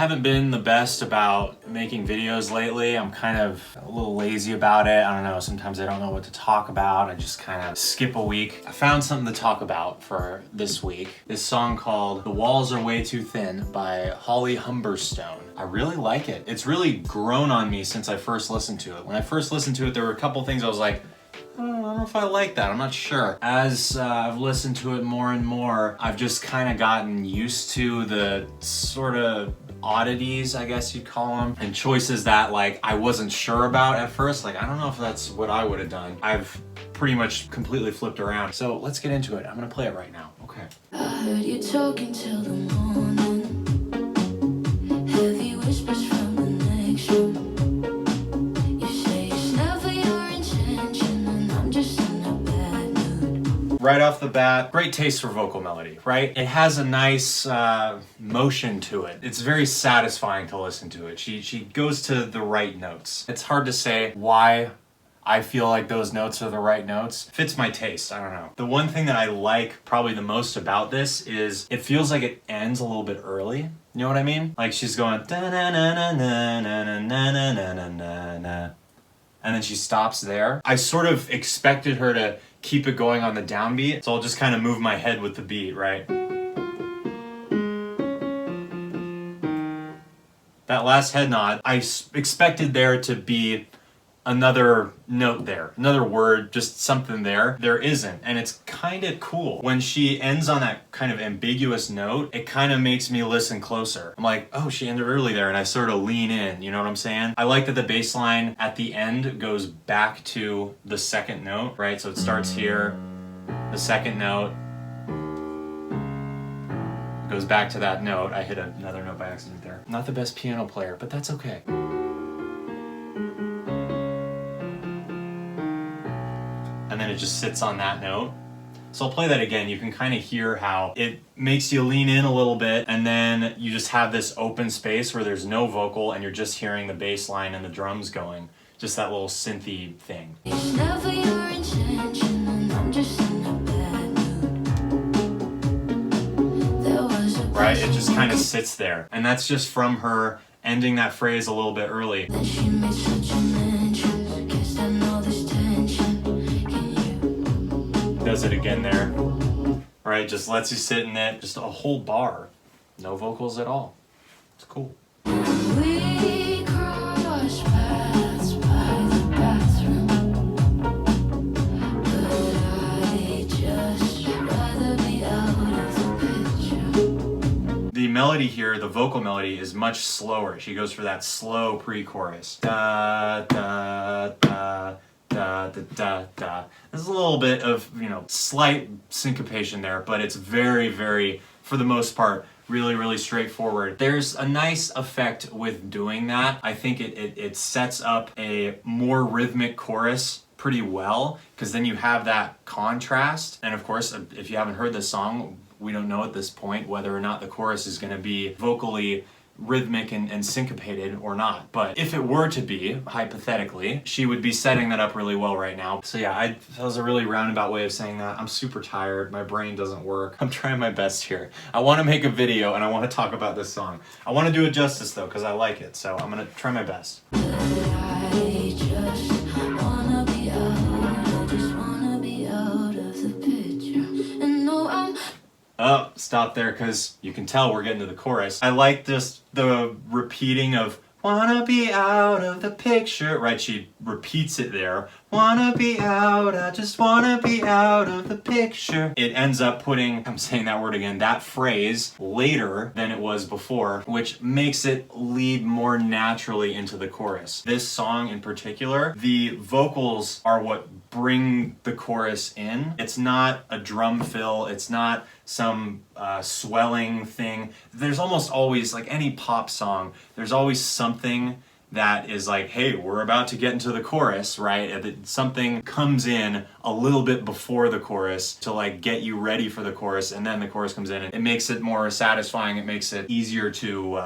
haven't been the best about making videos lately. I'm kind of a little lazy about it. I don't know, sometimes I don't know what to talk about. I just kind of skip a week. I found something to talk about for this week. This song called The Walls Are Way Too Thin by Humberstone. I really like it. It's really grown on me since I first listened to it. When I first listened to it, there were a couple things I was like, I don't know if I like that, I'm not sure. As I've listened to it more and more, I've just kind of gotten used to the sort of oddities, I guess you'd call them, and choices that like I wasn't sure about at first. Like, I don't know if that's what I would have done. I've pretty much completely flipped around. So let's get into it. I'm gonna play it right now. Okay. I heard you talking till the morning. Heavy whispers from the next room. Right off the bat, great taste for vocal melody, right? It has a nice motion to it. It's very satisfying to listen to it. She goes to the right notes. It's hard to say why I feel like those notes are the right notes. Fits my taste, I don't know. The one thing that I like probably the most about this is it feels like it ends a little bit early. You know what I mean? Like she's going da-na-na-na-na-na-na-na-na-na-na, and then she stops there. I sort of expected her to keep it going on the downbeat, so I'll just kind of move my head with the beat, right? That last head nod, I expected there to be another note there, another word, just something there. There isn't, and it's kind of cool. When she ends on that kind of ambiguous note, it kind of makes me listen closer. I'm like, oh, she ended early there, and I sort of lean in, you know what I'm saying? I like that the bass line at the end goes back to the second note, right? So it starts here, the second note, goes back to that note. I hit another note by accident there. Not the best piano player, but that's okay. And then it just sits on that note. So I'll play that again. You can kind of hear how it makes you lean in a little bit, and then you just have this open space where there's no vocal and you're just hearing the bass line and the drums going. Just that little synthy thing. It's never your intention, and I'm just in a bad mood. There was a right? It just kind of sits there. And that's just from her ending that phrase a little bit early. Then she made such a mention. Guess I know this tension. Does it again there, right? Just lets you sit in it, just a whole bar, no vocals at all. It's cool. We crossed paths by the bathroom, but I'd just rather be out of the picture. The melody here, the vocal melody, is much slower. She goes for that slow pre-chorus. Da, da, da. Da, da, da, da. There's a little bit of, slight syncopation there, but it's very, very, for the most part, really, really straightforward. There's a nice effect with doing that. I think it sets up a more rhythmic chorus pretty well, because then you have that contrast. And of course, if you haven't heard this song, we don't know at this point whether or not the chorus is going to be vocally rhythmic and syncopated or not. But if it were to be, hypothetically, she would be setting that up really well right now. So yeah, that was a really roundabout way of saying that. I'm super tired. My brain doesn't work. I'm trying my best here. I want to make a video and I want to talk about this song. I want to do it justice though, because I like it. So I'm going to try my best. I just wanna be out. I just wanna be out of the picture. And no, I'm Oh, stop there, because you can tell we're getting to the chorus. I like just the repeating of wanna be out of the picture, right? She repeats it there. Wanna be out, I just wanna be out of the picture. It ends up putting, I'm saying that word again, that phrase later than it was before, which makes it lead more naturally into the chorus. This song in particular, the vocals are what bring the chorus in. It's not a drum fill, it's not some swelling thing. There's almost always, like any pop song, there's always something that is like, hey, we're about to get into the chorus, right? Something comes in a little bit before the chorus to like get you ready for the chorus, and then the chorus comes in and it makes it more satisfying. It makes it easier to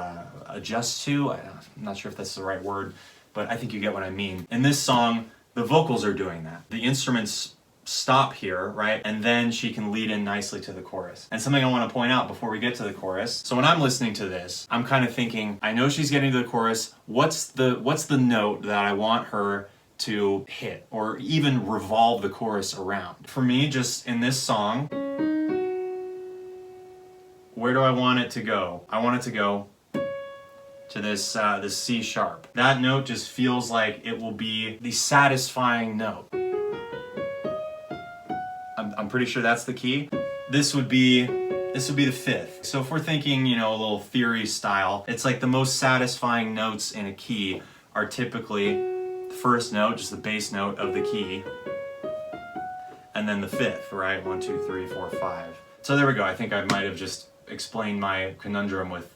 adjust to. I'm not sure if that's the right word, but I think you get what I mean. In this song, the vocals are doing that. The instruments stop here, right? And then she can lead in nicely to the chorus. And something I want to point out before we get to the chorus. So when I'm listening to this, I'm kind of thinking, I know she's getting to the chorus. What's the note that I want her to hit or even revolve the chorus around? For me, just in this song, where do I want it to go? I want it to go to this C sharp. That note just feels like it will be the satisfying note. I'm pretty sure that's the key. This would be the fifth. So if we're thinking, you know, a little theory style, it's like the most satisfying notes in a key are typically the first note, just the bass note of the key, and then the fifth, right? 1, 2, 3, 4, 5. So there we go. I think I might have just explained my conundrum with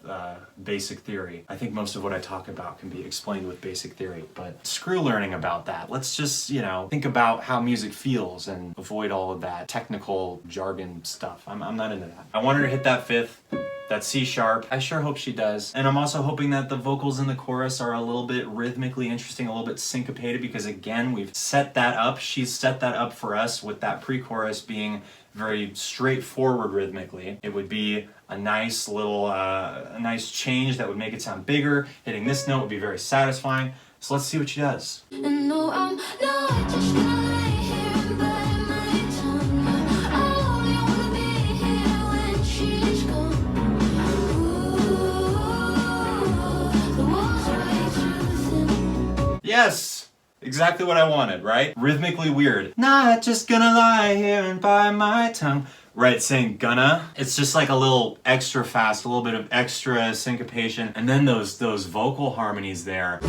basic theory. I think most of what I talk about can be explained with basic theory, but screw learning about that. Let's just, you know, think about how music feels and avoid all of that technical jargon stuff. I'm not into that. I want her to hit that fifth, that C sharp. I sure hope she does. And I'm also hoping that the vocals in the chorus are a little bit rhythmically interesting, a little bit syncopated, because again, we've set that up. She's set that up for us with that pre-chorus being very straightforward rhythmically. It would be a nice little, a nice change that would make it sound bigger. Hitting this note would be very satisfying. So let's see what she does. And no, I'm not just gonna lay here and bite my tongue. I only wanna be here when she's gone. Ooh, the walls are way too thin. Yes! Exactly what I wanted, right? Rhythmically weird. Not just gonna lie here and bite my tongue. Right, saying gonna. It's just like a little extra fast, a little bit of extra syncopation. And then those vocal harmonies there.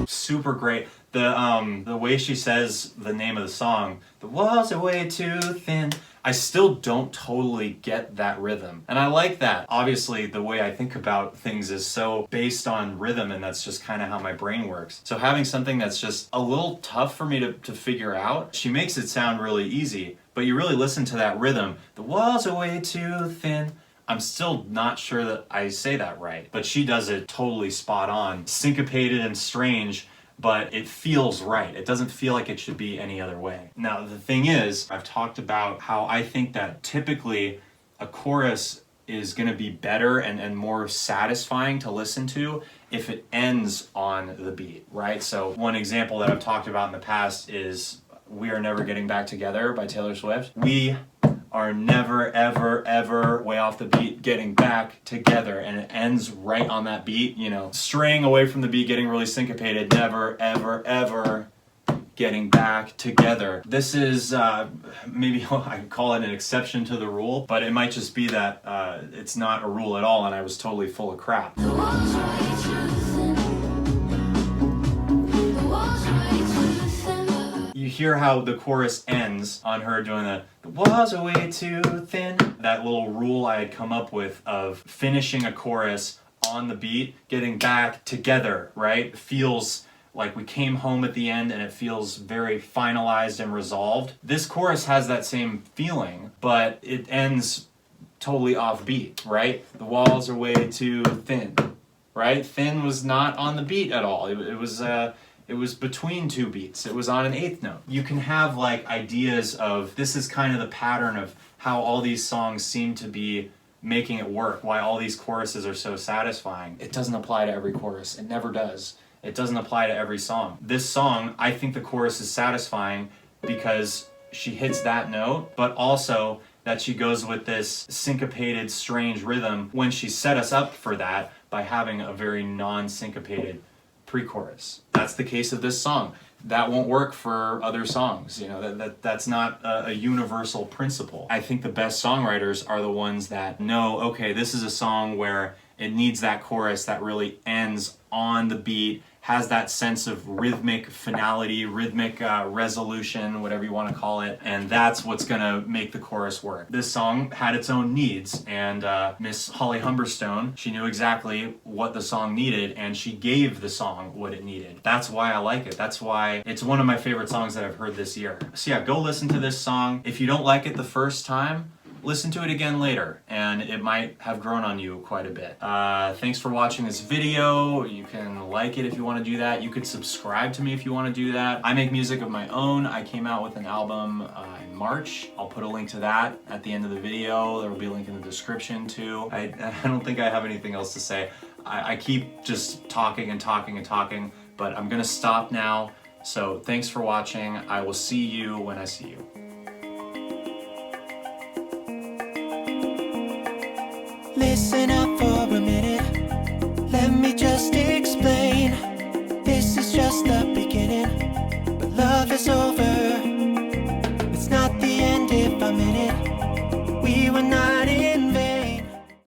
Super great. The way she says the name of the song, the walls are way too thin. I still don't totally get that rhythm. And I like that. Obviously, the way I think about things is so based on rhythm, and that's just kind of how my brain works. So having something that's just a little tough for me to figure out, she makes it sound really easy, but you really listen to that rhythm. The walls are way too thin. I'm still not sure that I say that right, but she does it totally spot on. Syncopated and strange, but it feels right. It doesn't feel like it should be any other way. Now, the thing is, I've talked about how I think that typically a chorus is going to be better and more satisfying to listen to if it ends on the beat, right? So one example that I've talked about in the past is We Are Never Getting Back Together by Taylor Swift. We are never, ever, ever, way off the beat, getting back together. And it ends right on that beat, you know, straying away from the beat, getting really syncopated, never, ever, ever getting back together. This is, maybe I could call it an exception to the rule, but it might just be that it's not a rule at all and I was totally full of crap. The walls are way too thin. The walls are way too thin. You hear how the chorus ends on her doing the walls are way too thin. That little rule I had come up with of finishing a chorus on the beat, getting back together, right? Feels like we came home at the end and it feels very finalized and resolved. This chorus has that same feeling, but it ends totally offbeat, right? The walls are way too thin, right? Thin was not on the beat at all. It was between two beats. It was on an eighth note. You can have like ideas of, this is kind of the pattern of how all these songs seem to be making it work, why all these choruses are so satisfying. It doesn't apply to every chorus. It never does. It doesn't apply to every song. This song, I think the chorus is satisfying because she hits that note, but also that she goes with this syncopated, strange rhythm when she set us up for that by having a very non-syncopated pre-chorus. That's the case of this song. That won't work for other songs. You know, that's not a universal principle. I think the best songwriters are the ones that know, okay, this is a song where it needs that chorus that really ends on the beat, has that sense of rhythmic finality, rhythmic resolution, whatever you want to call it, and that's what's gonna make the chorus work. This song had its own needs, and Miss Holly Humberstone, she knew exactly what the song needed, and she gave the song what it needed. That's why I like it. That's why it's one of my favorite songs that I've heard this year. So yeah, go listen to this song. If you don't like it the first time, listen to it again later, and it might have grown on you quite a bit. Thanks for watching this video. You can like it if you want to do that. You could subscribe to me if you want to do that. I make music of my own. I came out with an album in March. I'll put a link to that at the end of the video. There will be a link in the description too. I don't think I have anything else to say. I keep just talking and talking and talking, but I'm gonna stop now. So thanks for watching. I will see you when I see you. Listen up for a minute, let me just explain. This is just the beginning, but love is over. It's not the end if I'm in it. We were not in